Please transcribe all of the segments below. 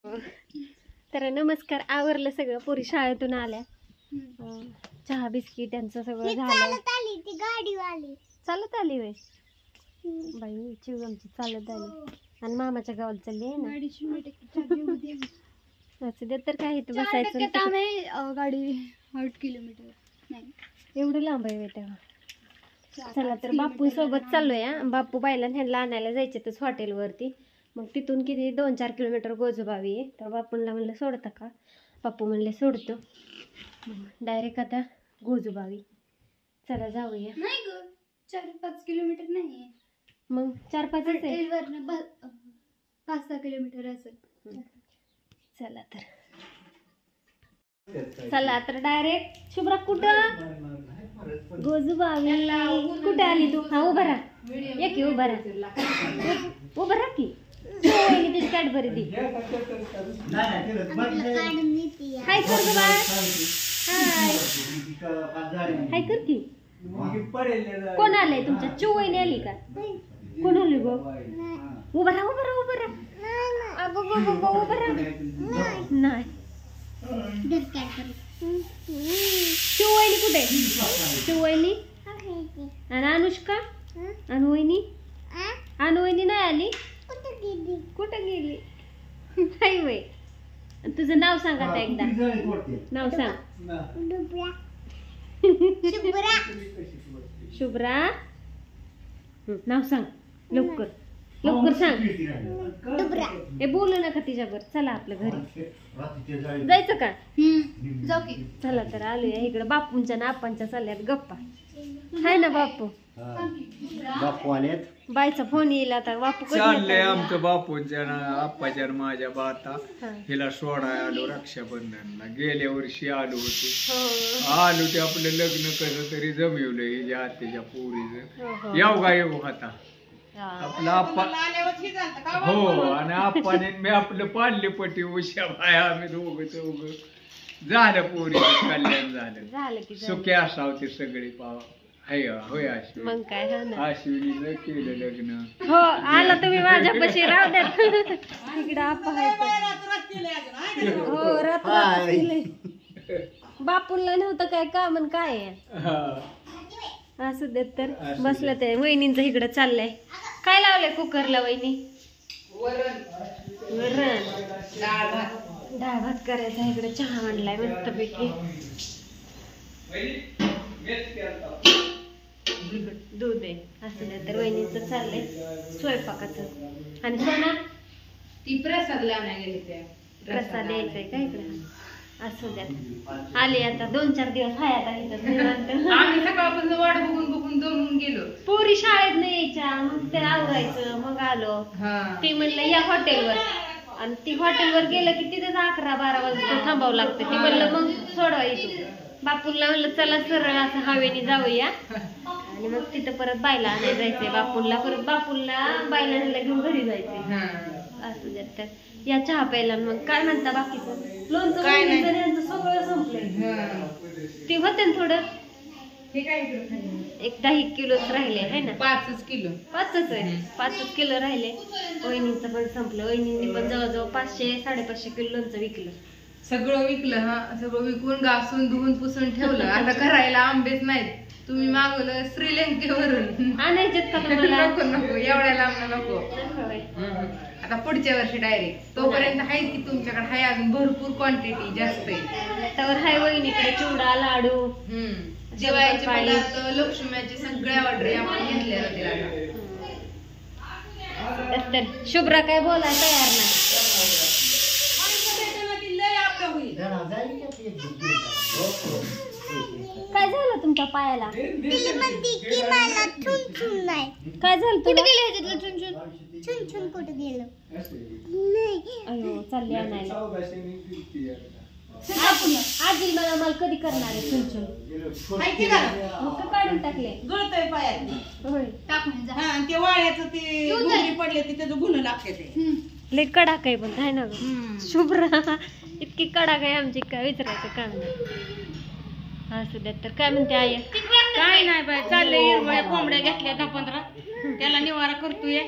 तर नमस्कार, आवरलं सगळं, पोरी शाळेतून आल्या, चहा बिस्किट त्यांचं सगळं झालं. चालत आली वे बाई, चिव आमची चालत आली आणि मामाच्या गावाला चालली आहे ना. असं दे तर काय इथं बसायचं काम आहे. गाडी 8 किलोमीटर नाही, एवढं लांब आहे तेव्हा. चला तर बापू सोबत चाललोय. बापू बायला ह्यांना आणायला जायचे हॉटेलवरती. मग तिथून किती 2-4 किलोमीटर गोजोबावी आहे. तर बापूंना म्हणलं सोडता का, बापू म्हणले सोडतो. डायरेक्ट आता गोजोबावी. चला जाऊया. नाही ग, 4-5 किलोमीटर नाही, मग 4-5 आहे, 5-6 किलोमीटर असेल. चला तर चला तर डायरेक्ट. शुभ्रा कुठं गोजोबावी? कुठे आली तू? हा उभा राहा, ये की उभा राहा, उभा राहा की. त्याची कॅडबरी दी. हाय कर ग बाय, हाय हाय कर की. कोण आलंय तुमच्या? चिवईने आली का? कोण आली गो? उभा राहा, उभा राहा, उभा राहा. अगो गो गो गो, उभा राहा. नाही, चिवईनी कुठे? चिवईनी आणि अनुष्का अनुवईनी? अनुवईनी नाही आली. कुठं गेली? नाही वय. तुझं नाव सांग आता एकदा, नाव सांग. शुभ्रा. नाव सांग लवकर, लवकर सांग. हे बोलू नका तिच्यावर. चला आपल्या घरी जायचं का? जाऊ की. चला तर आलोय इकडे. बापूंच्या ना आपांच्या चालल्यात गप्पा. हाय ना बापू? बापू आलेत. बाईचा फोन येईल आता. बापू चाललंय आमचं बापूंच्या आप्पाच्या माझ्या बाता. हिला सोडाय आलो रक्षाबंधनला. गेल्या वर्षी आलो होतो. आलो ते आपलं लग्न कसं तरी जमवलं हिच्या आत्याच्या पोरीचं. येऊ का येऊ आता आपला आप्पा. हो, आणि आप्पाने मी आपलं पाडले पटी उशा बाय, आम्ही दोघं चौघं झालं. पोरीचं कल्याण झालं की सुखी असावं ते सगळे पाव. होय अश्विनी. मग काय अश्विनीनं केलं लग्न. हो, आला तुम्ही माझ्यापाशी. राहू द्या इकडं आप्पा हो, रात्र बापूला नव्हतं काय काम आणि काय असू देत. तर बसलं ते वहिनींचं इकडं चाललंय. काय लावलंय कुकरला वहिनी? वरण, डाळ भात करायचा. इकडे चहा आणलाय मस्तपैकी. दूध आहे. असं नाही तर वहिनीचं चाललंय स्वयंपाकाचं. आणि सोना ती प्रसाद लावण्या गेली. त्या प्रसाद द्यायचाय का इकडे? असू द्या. आले आता 2-4 दिवस हाय आता इथं. आम्ही सकाळपासून वाट बघून बघून दमून गेलो. पोरी शाळेत नाही यायच्या, मग ते आवरायचं. मग आलो. ती म्हणलं या हॉटेलवर, आणि ती हॉटेलवर गेलं की तिथेच 11-12 वाजता थांबावं लागतं. ती म्हणलं मग सोडवा येतो. बापूला म्हणलं चला सरळ असं हवेने जाऊया. आणि मग तिथं परत बायला आणायला जायचंय बापूला. परत बापूला बायला घेऊन घरी जायचंय. असं द्या. तर या चहा प्यायला. मग काय म्हणता बाकीचं? लोणचं त्यांचं सगळं संपलंय. ते होते ना थोडं, 10 किलोच राहिले आहे ना. 5 किलो. 5च आहे. 5 किलो राहिले. वहिनीचं पण संपलं. वहिनीने पण जवळजवळ 500-550 किलो लोणचं विकलं. सगळं विकलं. सगळं विकून घासून धुवून पुसून ठेवलं. आता करायला आंबेच नाहीत. तुम्ही मागवलं श्रीलंकेवरून. आणायचेत का तुम्हाला? नको नको, एवढ्या लांब नको. आता पुढच्या वर्षी डायरेक्ट. तोपर्यंत आहे की तुमच्याकडे आहे अजून भरपूर क्वांटिटी, जास्त आहे. त्यावर हाय वहिनीकडे चिवडा, लाडू, जेवायचे पदार्थ, लक्ष्म्याचे सगळ्या ऑर्डर आपण घेतल्या जातील. तर शुभ्रा काय बोलाय तयार नाही. काय झालं तुमच्या पायाला? काय झालं? कुठे गेले ह्याच्यातलं छुन कुठे गेलं? अयो, चालली आणायला. आजी मला कधी करणार आहे छुन? मग काढून टाकले. गळतय पायात. होय, ते वाळ्याचं ते पडले ते त्याचं गुन्हा लागते. ते लय कडाक आहे पण आहे ना ग शुभ्रा. इतकी कडाक आहे आमची, काय विचारायचं काम नाही. असू द्या. तर काय म्हणते आई? काय नाही बाय, चाललंय. हिरवळ्या कोंबड्या घेतल्या 10-15, त्याला निवारा करतोय.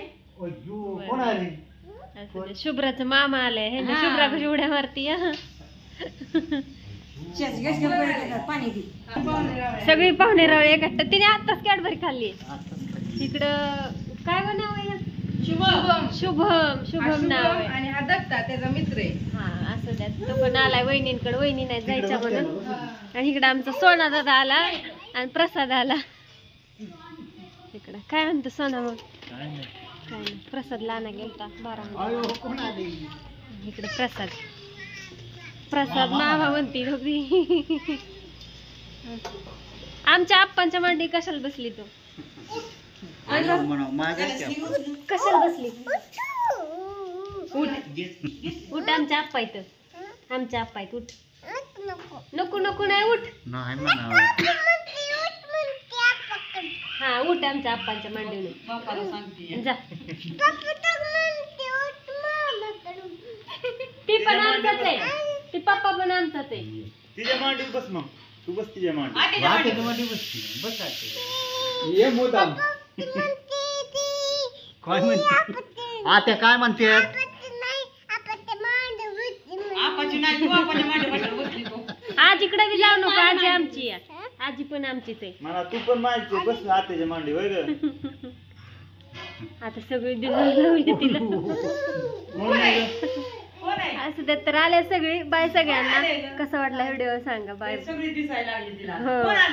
असं ते शुभ्राचं मामा आलंय हे ना, शुभ्रा कशी उड्या मारती पाणी दे. सगळी पाहुणे रावळे एकत्र तिने आत्ताच कॅडबरी खाल्ली. इकडं काय नाव आहे? शुभम शुभम. शुभम नाव आहे. आणि हा दत्ता त्याचा मित्र आहे. हा असं त्यात तो पण आलाय वहिनींकडे. वहिनी नाही जायच्या म्हणून. आणि इकडं आमचा सोना दादा आला आणि प्रसाद आला. इकडं काय म्हणतो सोना मग? काय नाही, प्रसाद लाना गेलता 12. इकडे प्रसाद मावा म्हणती दोघी. आमच्या आप्पांच्या मांडी कशाला बसली तू? कशाला बसली? उठ आमच्या आप्पा इथं. आमच्या आप्पा इथं उठ. नको नको नाही उठ. हा उठ आमच्या आप्पांच्या मांडीवर जा. ती पण आमचाच आहे. ती पप्पा पण आमचाच आहे. तिच्या मांडीवर बस मग. तू बस तिच्या मांडीवर बस. ये मुदाम काय म्हणते आत्या? काय म्हणते? आपाची नाही तू आपाच्या मांडीवर बसली तू. आज इकडे बी जाऊ नको. आजी आमची आहे. आजी पण आमचीच आहे. मला तू पण माहिती बस आत्याच्या मांडीवर ग. आता सगळी दिवस तिला असं त्यात तर आल्या सगळी. बाय सगळ्यांना. कसा वाटला व्हिडिओ सांगा. बाय. सगळी दिसायला लागली तिला. हो.